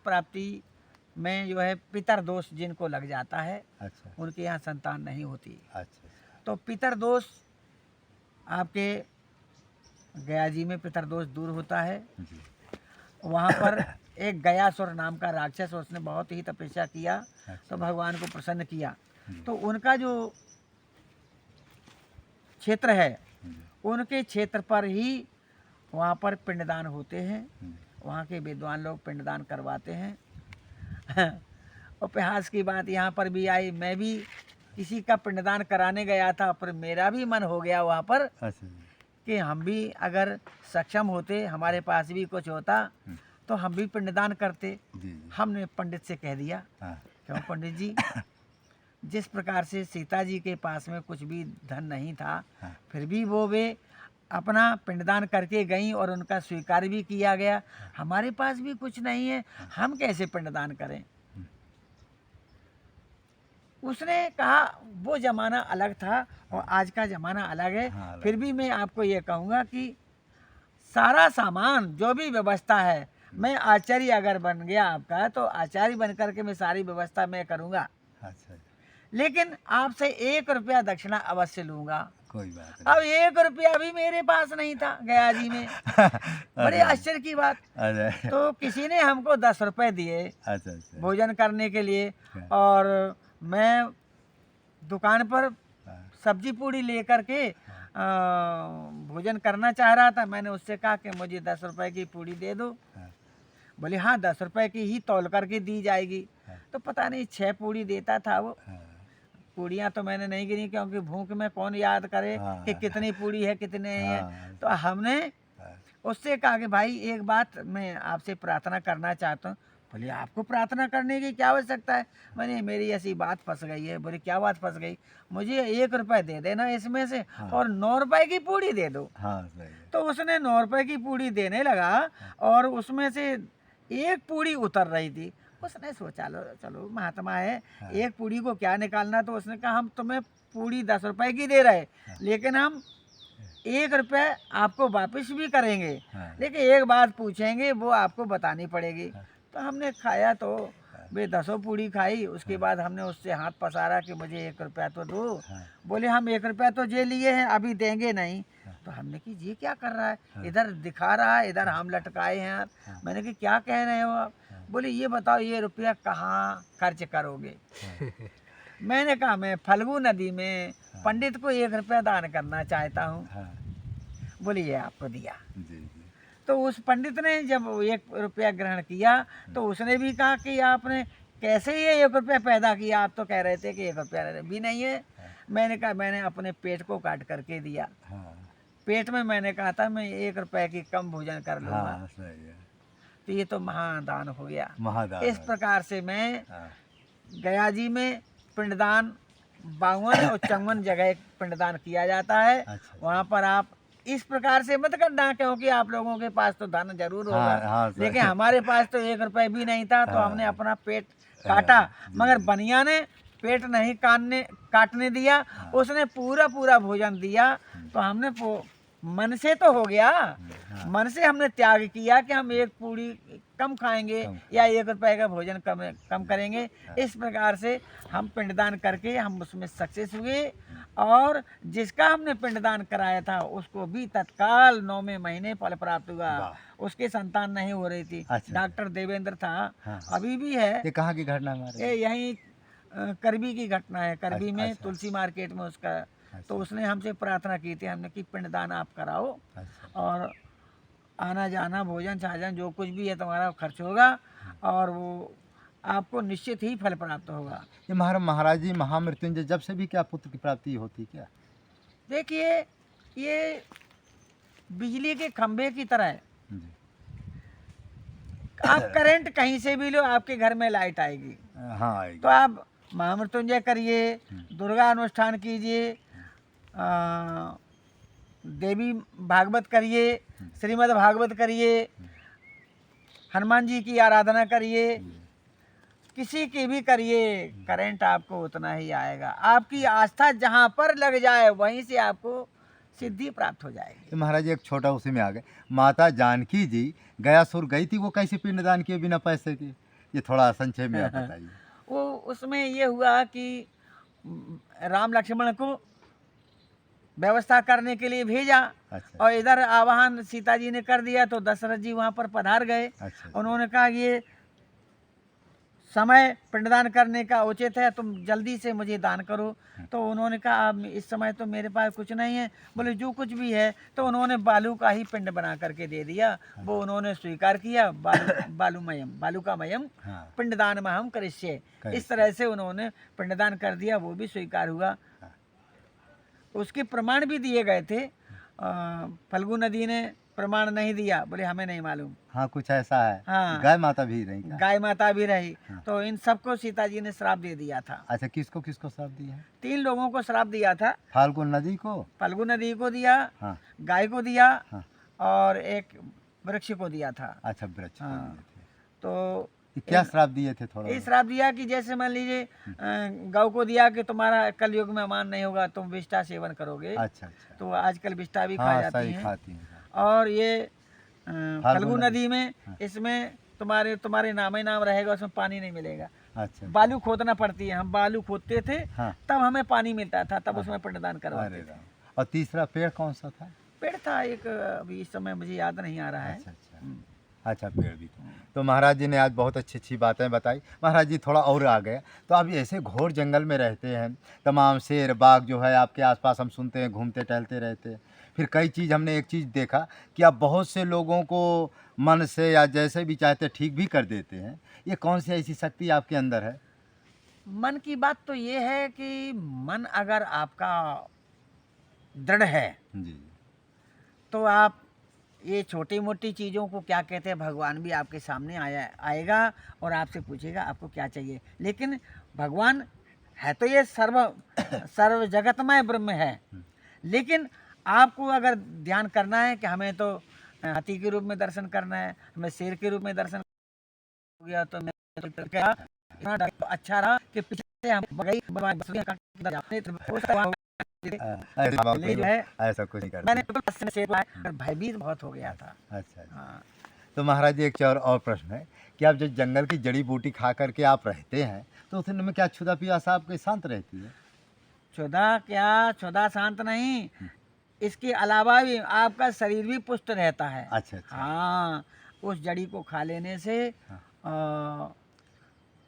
प्राप्ति में जो है पितर दोष जिनको लग जाता है, अच्छा उनके यहाँ संतान नहीं होती। अच्छा तो पितर दोष आपके गया जी में पितर दोष दूर होता है। जी वहाँ पर एक गयासुर नाम का राक्षस, उसने बहुत ही तपस्या किया तो अच्छा भगवान को प्रसन्न किया। जी तो उनका जो क्षेत्र है, जी उनके क्षेत्र पर ही वहाँ पर पिंडदान होते हैं। जी वहाँ के विद्वान लोग पिंडदान करवाते हैं। उपहास की बात यहाँ पर भी आई, मैं भी किसी का पिंडदान कराने गया था, पर मेरा भी मन हो गया वहाँ पर अच्छा जी कि हम भी अगर सक्षम होते, हमारे पास भी कुछ होता तो हम भी पिंडदान करते। जी जी हमने पंडित से कह दिया, हाँ क्यों पंडित जी, जिस प्रकार से सीता जी के पास में कुछ भी धन नहीं था, हाँ फिर भी वे अपना पिंडदान करके गईं और उनका स्वीकार भी किया गया। हमारे पास भी कुछ नहीं है, हम कैसे पिंडदान करें। उसने कहा वो ज़माना अलग था और आज का ज़माना अलग है। हाँ, अलग। फिर भी मैं आपको ये कहूँगा कि सारा सामान जो भी व्यवस्था है, मैं आचार्य अगर बन गया आपका, तो आचार्य बन करके मैं सारी व्यवस्था मैं करूँगा, अच्छा जी लेकिन आपसे 1 रुपया दक्षिणा अवश्य लूँगा। कोई बात अब 1 रुपया भी मेरे पास नहीं था गया जी में। बड़े अच्छा आश्चर्य की बात। अच्छा तो किसी ने हमको 10 रुपये दिए अच्छा अच्छा भोजन करने के लिए, हाँ, और मैं दुकान पर हाँ, सब्जी पूड़ी लेकर के भोजन करना चाह रहा था। मैंने उससे कहा कि मुझे 10 रुपए की पूड़ी दे दो। हाँ, बोले हाँ 10 रुपए की ही तौल करके दी जाएगी। हाँ, तो पता नहीं 6 पूड़ी देता था वो। हाँ, पूड़ियाँ तो मैंने नहीं गिनी, क्योंकि भूख में कौन याद करे हाँ, कि कितनी पूड़ी है कितनी नहीं है। हाँ, तो हमने हाँ, उससे कहा कि भाई एक बात मैं आपसे प्रार्थना करना चाहता हूँ। बोले आपको प्रार्थना करने की क्या आवश्यकता है। मैंने मेरी ऐसी बात फंस गई है। बोले क्या बात फंस गई। मुझे 1 रुपये दे देना इसमें से, हाँ। और 9 रुपए की पूड़ी दे दो। हाँ सही है तो उसने 9 रुपए की पूड़ी देने लगा और उसमें से एक पूड़ी उतर रही थी। उसने सोचा लो चलो महात्मा है, हाँ। एक पूड़ी को क्या निकालना। तो उसने कहा हम तुम्हें पूड़ी 10 रुपए की दे रहे, लेकिन हम 1 रुपये आपको वापस भी करेंगे, हाँ, लेकिन एक बात पूछेंगे, वो आपको बतानी पड़ेगी। हाँ। तो हमने खाया तो वे 10 पूड़ी खाई। उसके बाद हमने उससे हाथ पसारा कि मुझे 1 रुपया तो दो। हाँ, बोले हम 1 रुपया तो जे लिए हैं, अभी देंगे नहीं। तो हमने कि ये क्या कर रहा है, इधर दिखा रहा है, इधर हम लटकाए हैं। हाँ। मैंने कि क्या कह रहे हो आप। हाँ। बोले ये बताओ ये रुपया कहाँ खर्च करोगे। मैंने कहा मैं फल्गु नदी में पंडित को 1 रुपया दान करना चाहता हूँ। हाँ, बोले ये आपको दिया। जी जी तो उस पंडित ने जब 1 रुपया ग्रहण किया तो उसने भी कहा कि आपने कैसे ये 1 रुपया पैदा किया। आप तो कह रहे थे कि 1 रुपया भी नहीं है। मैंने कहा मैंने अपने पेट को काट करके दिया। हाँ, पेट में मैंने कहा था मैं 1 रुपये की कम भोजन कर लूँगा। हाँ सही है तो ये तो महादान हो गया। महादान इस प्रकार से मैं हाँ, गया जी में पिंडदान 52 और 54 जगह पिंडदान किया जाता है। अच्छा। वहाँ पर आप इस प्रकार से मत करना, क्योंकि आप लोगों के पास तो धन जरूर होगा। हाँ, हाँ, सही। लेकिन हमारे पास तो 1 रुपये भी नहीं था। तो हाँ। हमने अपना पेट काटा, जी, मगर जी। बनिया ने पेट नहीं काटने दिया। हाँ। उसने पूरा भोजन दिया। तो हमने मन से तो हो गया, हाँ। मन से हमने त्याग किया कि हम 1 पूड़ी कम खाएंगे या 1 रुपये का भोजन कम करेंगे। इस प्रकार से हम पिंडदान करके हम उसमें सक्सेस हुए, और जिसका हमने पिंडदान कराया था उसको भी तत्काल 9वें महीने फल प्राप्त हुआ। वाह। उसके संतान नहीं हो रही थी। अच्छा। डॉक्टर देवेंद्र था, हाँ। अभी भी है। ये कहाँ की घटना हमारे ये यहीं करबी की घटना है। करबी में अच्छा। तुलसी मार्केट में उसका। अच्छा। तो उसने हमसे प्रार्थना की थी, हमने कि पिंडदान आप कराओ, अच्छा और आना जाना भोजन साजन जो कुछ भी है तुम्हारा खर्च होगा, और वो आपको निश्चित ही फल प्राप्त होगा। ये महाराज जी महामृत्युंजय जब से भी क्या पुत्र की प्राप्ति होती क्या। देखिए ये बिजली के खंभे की तरह है। जी आप करंट कहीं से भी लो, आपके घर में लाइट आएगी। हाँ आएगी। तो आप महामृत्युंजय करिए, दुर्गा अनुष्ठान कीजिए, देवी भागवत करिए, श्रीमद् भागवत करिए, हनुमान जी की आराधना करिए, किसी की भी करिए, करंट आपको उतना ही आएगा। आपकी आस्था जहाँ पर लग जाए वहीं से आपको सिद्धि प्राप्त हो जाएगी। तो महाराज जी एक छोटा उसी में आ गए, माता जानकी जी गयासुर गई थी, वो कैसे पिंडदान किए बिना पैसे के। ये थोड़ा संक्षेप में आप बताइए। वो उसमें ये हुआ कि राम लक्ष्मण को व्यवस्था करने के लिए भेजा अच्छा और इधर आवाहन सीता जी ने कर दिया, तो दशरथ जी वहाँ पर पधार गए। अच्छा उन्होंने कहा ये समय पिंडदान करने का उचित है, तुम जल्दी से मुझे दान करो। तो उन्होंने कहा अब इस समय तो मेरे पास कुछ नहीं है। बोले जो कुछ भी है, तो उन्होंने बालू का ही पिंड बना करके दे दिया। वो उन्होंने स्वीकार किया, बालूकामयम हाँ पिंडदान में हम करिष्ये, इस तरह से उन्होंने पिंडदान कर दिया, वो भी स्वीकार हुआ। हाँ। उसके प्रमाण भी दिए गए थे। फल्गु नदी ने प्रमाण नहीं दिया, बोले हमें नहीं मालूम। हाँ कुछ ऐसा है। हाँ, गाय माता भी रही क्या? गाय माता भी रही। हाँ। तो इन सबको सीता जी ने श्राप दे दिया था। अच्छा किसको किसको श्राप दिया है? 3 लोगों को श्राप दिया था। फाल्गुन नदी को? फल्गु नदी को दिया, हाँ गाय को दिया, हाँ। और एक वृक्ष को दिया था। अच्छा वृक्ष को हाँ। दिए थे। तो ये क्या श्राप दिए थे थोड़ा? ये श्राप दिया कि जैसे मान लीजिए गौ को दिया कि तुम्हारा कलयुग में मान नहीं होगा, तुम विष्ठा सेवन करोगे। अच्छा अच्छा। तो आजकल विष्ठा भी खा हाँ जाती सही हैं। खाती हैं। और ये फल्गु नदी। नदी में, हाँ। इसमें तुम्हारे नाम ही नाम रहेगा, उसमें पानी नहीं मिलेगा। अच्छा बालू खोदना पड़ती है। हम बालू खोदते थे, हाँ। तब हमें पानी मिलता था, तब हाँ। उसमें पिंडदान करवाते अरे थे। राम। और तीसरा पेड़ कौन सा था? पेड़ था एक, अभी इस समय मुझे याद नहीं आ रहा है। अच्छा अच्छा। हम्म। अच्छा पेड़ भी था। तो महाराज जी ने आज बहुत अच्छी अच्छी बातें बताई। महाराज जी थोड़ा और आ गए तो आप ऐसे घोर जंगल में रहते हैं, तमाम शेर बाघ जो है आपके आसपास हम सुनते हैं, घूमते टहलते रहते हैं। फिर कई चीज़ हमने एक चीज़ देखा कि आप बहुत से लोगों को मन से या जैसे भी चाहते ठीक भी कर देते हैं। ये कौन सी ऐसी शक्ति आपके अंदर है? मन की बात तो ये है कि मन अगर आपका दृढ़ है, जी तो आप ये छोटी मोटी चीज़ों को क्या कहते हैं, भगवान भी आपके सामने आएगा और आपसे पूछेगा आपको क्या चाहिए। लेकिन भगवान है तो ये सर्व जगतमय ब्रह्म है, लेकिन आपको अगर ध्यान करना है कि हमें तो हाथी के रूप में दर्शन करना है, हमें शेर के रूप में दर्शन हो गया, तो मैं तो क्या इतना अच्छा रहा कि पीछे हम बगई जो है, ऐसा कुछ नहीं करते। मैंने भयभीत बहुत हो गया था। अच्छा अच्छा। हाँ। तो महाराज जी एक और प्रश्न है कि आप जो जंगल की जड़ी बूटी खा करके आप रहते हैं, तो उस में क्या क्षुधा प्यासा आपके शांत रहती है? क्षुधा शांत नहीं, इसके अलावा भी आपका शरीर भी पुष्ट रहता है। अच्छा अच्छा। हाँ, उस जड़ी को खा लेने से हाँ।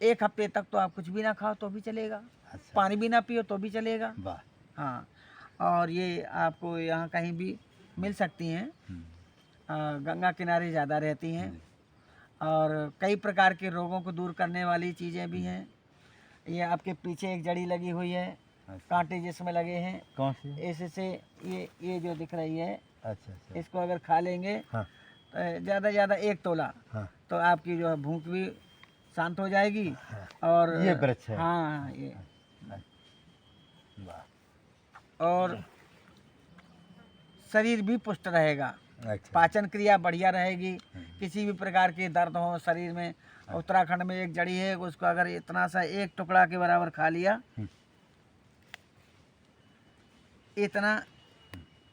1 हफ्ते तक तो आप कुछ भी ना खाओ तो भी चलेगा, अच्छा। पानी भी ना पियो तो भी चलेगा। वाह। हाँ, और ये आपको यहाँ कहीं भी मिल सकती हैं। गंगा किनारे ज़्यादा रहती हैं, और कई प्रकार के रोगों को दूर करने वाली चीज़ें भी हैं। ये आपके पीछे एक जड़ी लगी हुई है, कांटे जिसमें लगे हैं। कौन सी? इससे ये जो दिख रही है, अच्छा अच्छा। इसको अगर खा लेंगे हाँ। तो ज़्यादा से ज़्यादा 1 तोला, हाँ। तो आपकी जो है भूख भी शांत हो जाएगी। हाँ। और ये वृक्ष है। हाँ, ये वाह। और शरीर भी पुष्ट रहेगा, अच्छा। पाचन क्रिया बढ़िया रहेगी। किसी भी प्रकार के दर्द हो शरीर में, उत्तराखंड में एक जड़ी है, उसको अगर इतना सा 1 टुकड़ा के बराबर खा लिया,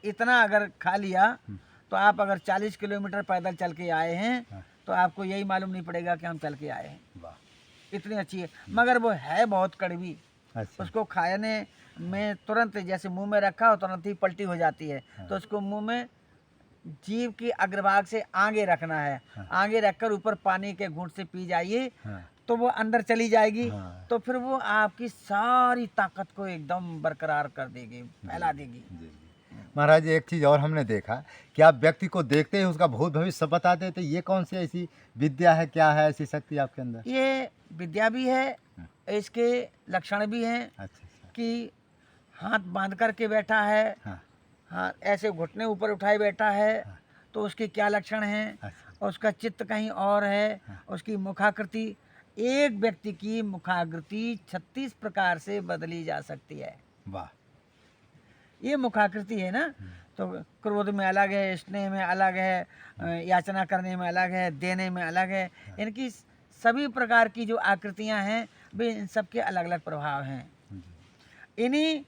इतना अगर खा लिया, तो आप अगर 40 किलोमीटर पैदल चल के आए हैं, तो आपको यही मालूम नहीं पड़ेगा कि हम चल के आए हैं। वाह। इतनी अच्छी है, मगर वो है बहुत कड़वी। अच्छा। उसको खाने में तुरंत जैसे मुंह में रखा हो तुरंत ही पलटी हो जाती है। तो उसको मुंह में जीभ की अग्रभाग से आगे रखना है। आगे रखकर ऊपर पानी के घूंट से पी जाइए, तो वो अंदर चली जाएगी। तो फिर वो आपकी सारी ताकत को एकदम बरकरार कर देगी, फैला देगी। महाराज जी एक चीज़ और हमने देखा कि आप व्यक्ति को देखते ही उसका भूत भविष्य सब बता देते। ये कौन सी ऐसी विद्या है, क्या है ऐसी शक्ति आपके अंदर? ये विद्या भी है, इसके लक्षण भी हैं। अच्छा। कि हाथ बांध करके बैठा है, हाँ ऐसे घुटने ऊपर उठाए बैठा है, तो उसके क्या लक्षण हैं। अच्छा। उसका चित्त कहीं और है। उसकी मुखाकृति, एक व्यक्ति की मुखाकृति 36 प्रकार से बदली जा सकती है। वाह। ये मुखाकृति है ना, तो क्रोध में अलग है, स्नेह में अलग है, याचना करने में अलग है, देने में अलग है। इनकी सभी प्रकार की जो आकृतियां हैं, वे इन सब के अलग अलग प्रभाव हैं। इन्हीं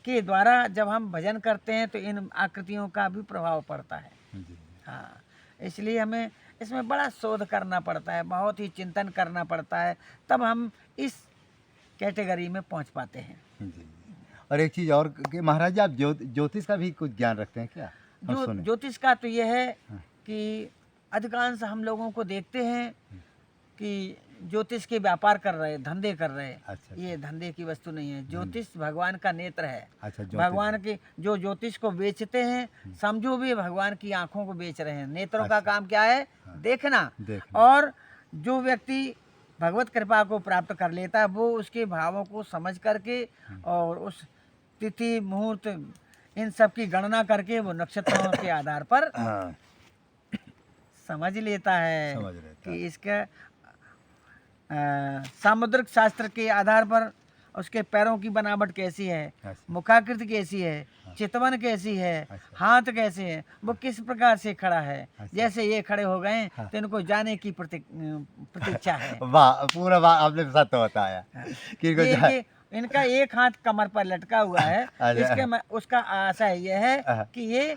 के द्वारा जब हम भजन करते हैं तो इन आकृतियों का भी प्रभाव पड़ता है। हाँ, इसलिए हमें इसमें बड़ा शोध करना पड़ता है, बहुत ही चिंतन करना पड़ता है, तब हम इस कैटेगरी में पहुंच पाते हैं। जी। और एक चीज़ और कि महाराज जी, आप ज्योतिष का भी कुछ ज्ञान रखते हैं क्या? हम जो सुने। ज्योतिष का तो यह है हाँ। कि अधिकांश हम लोगों को देखते हैं कि ज्योतिष के व्यापार कर रहे, धंधे कर रहे। अच्छा, ये धंधे की वस्तु नहीं है, ज्योतिष भगवान का नेत्र है। अच्छा, ज्योतिष। भगवान के जो ज्योतिष को बेचते हैं, समझो भी भगवान की आंखों को बेच रहे हैं। नेत्रों का अच्छा। काम क्या है? हाँ। देखना। देखना। और जो व्यक्ति भगवत कृपा को प्राप्त कर लेता है, वो उसके भावों को समझ करके और उस तिथि मुहूर्त इन सब की गणना करके वो नक्षत्रों के आधार पर हाँ, समझ लेता है समझ लेता कि है। इसका सामुद्रिक शास्त्र के आधार पर उसके पैरों की बनावट कैसी है, अच्छा। मुखाकृति कैसी है, चितवन कैसी है, अच्छा। हाथ कैसे है, वो किस प्रकार से खड़ा है। अच्छा। जैसे ये खड़े हो गए हाँ। तो इनको जाने की प्रतीक्षा है। वाह, पूरा वाह आपने सत्य बताया कि इनको ये इनका एक हाथ कमर पर लटका हुआ है। अच्छा। उसका आशय यह है हाँ। कि ये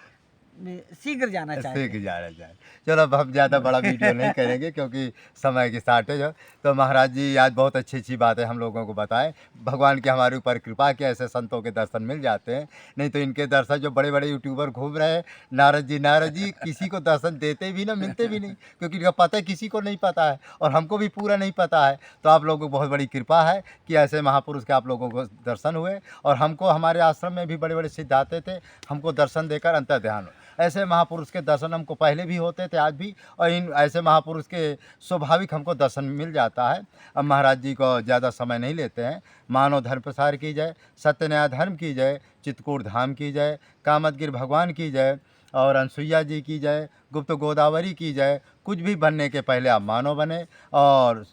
शीघ्र जाना सीख चाहिए। जाना चाहिए। चलो, अब हम ज़्यादा बड़ा वीडियो नहीं करेंगे क्योंकि समय की शॉर्टेज है। तो महाराज जी आज बहुत अच्छी अच्छी बातें हम लोगों को बताएं। भगवान की हमारे ऊपर कृपा कि ऐसे संतों के दर्शन मिल जाते हैं, नहीं तो इनके दर्शन जो बड़े बड़े यूट्यूबर घूम रहे हैं, नारद जी किसी को दर्शन देते भी ना, मिलते भी नहीं, क्योंकि इनका पता किसी को नहीं पता है और हमको भी पूरा नहीं पता है। तो आप लोगों को बहुत बड़ी कृपा है कि ऐसे महापुरुष के आप लोगों को दर्शन हुए और हमको हमारे आश्रम में भी बड़े बड़े सिद्ध आते थे, हमको दर्शन देकर अंतर ध्यान हो। ऐसे महापुरुष के दर्शन हमको पहले भी होते थे, आज भी, और इन ऐसे महापुरुष के स्वाभाविक हमको दर्शन मिल जाता है। अब महाराज जी को ज़्यादा समय नहीं लेते हैं। मानव धर्म प्रसार की जय, सत्य न्याय धर्म की जय, चित्रकूट धाम की जय, कामतगिर भगवान की जय, और अनसुईया जी की जय, गुप्त गोदावरी की जय। कुछ भी बनने के पहले आप मानव बने और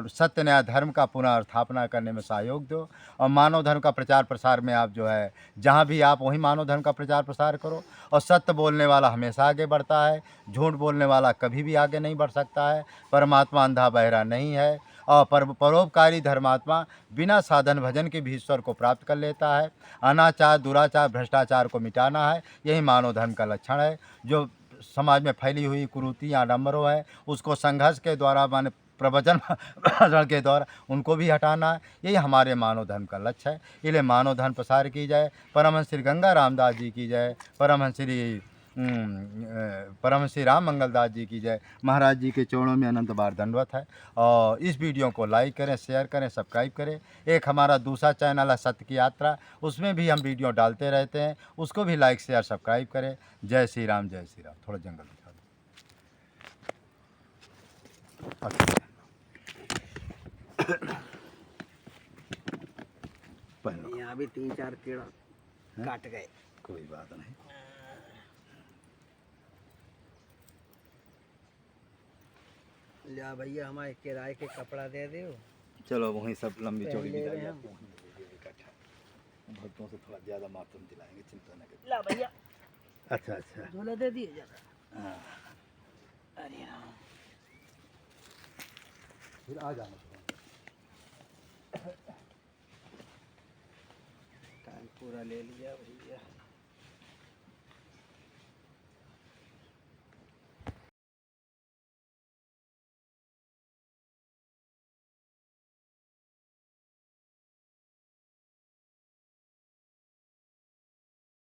सत्य न्याय धर्म का पुनः स्थापना करने में सहयोग दो, और मानव धर्म का प्रचार प्रसार में आप जो है जहाँ भी आप वहीं मानव धर्म का प्रचार प्रसार करो। और सत्य बोलने वाला हमेशा आगे बढ़ता है, झूठ बोलने वाला कभी भी आगे नहीं बढ़ सकता है। परमात्मा अंधा बहरा नहीं है, और परोपकारी धर्मात्मा बिना साधन भजन के भी ईश्वर को प्राप्त कर लेता है। अनाचार, दुराचार, भ्रष्टाचार को मिटाना है, यही मानव धर्म का लक्षण है। जो समाज में फैली हुई कुरीतियाँ, आडम्बरों है, उसको संघर्ष के द्वारा, माने प्रवचन भाषण के द्वारा उनको भी हटाना है। यही हमारे मानव धर्म का लक्ष्य है। इसलिए मानव धर्म प्रसार की जाए। परमहंस श्री गंगा रामदास जी की जय, परमहंस श्री राम मंगलदास जी की जय। महाराज जी के चरणों में अनंत बार दंडवत है। और इस वीडियो को लाइक करें, शेयर करें, सब्सक्राइब करें। एक हमारा दूसरा चैनल है सत्य की यात्रा, उसमें भी हम वीडियो डालते रहते हैं, उसको भी लाइक शेयर सब्सक्राइब करें। जय श्री राम, जय श्री राम। थोड़ा जंगल दिखा दो। अच्छा, यहाँ भी 3-4 कीड़ा काट गए। कोई बात नहीं। लिया भैया, हमारे किराए के कपड़ा दे दो। चलो, वहीं सब लंबी चौड़ी पहले बिताई हम। जाती है, वहीं मिलेगी इकट्ठा। भक्तों से थोड़ा ज़्यादा मात्रा में दिलाएंगे, चिंता न करें। ला भैया, अच्छा अच्छा। झोला दे दिए जरा। हाँ, अरे हाँ, फिर आ जाना। टाइम पूरा ले लिया भैया।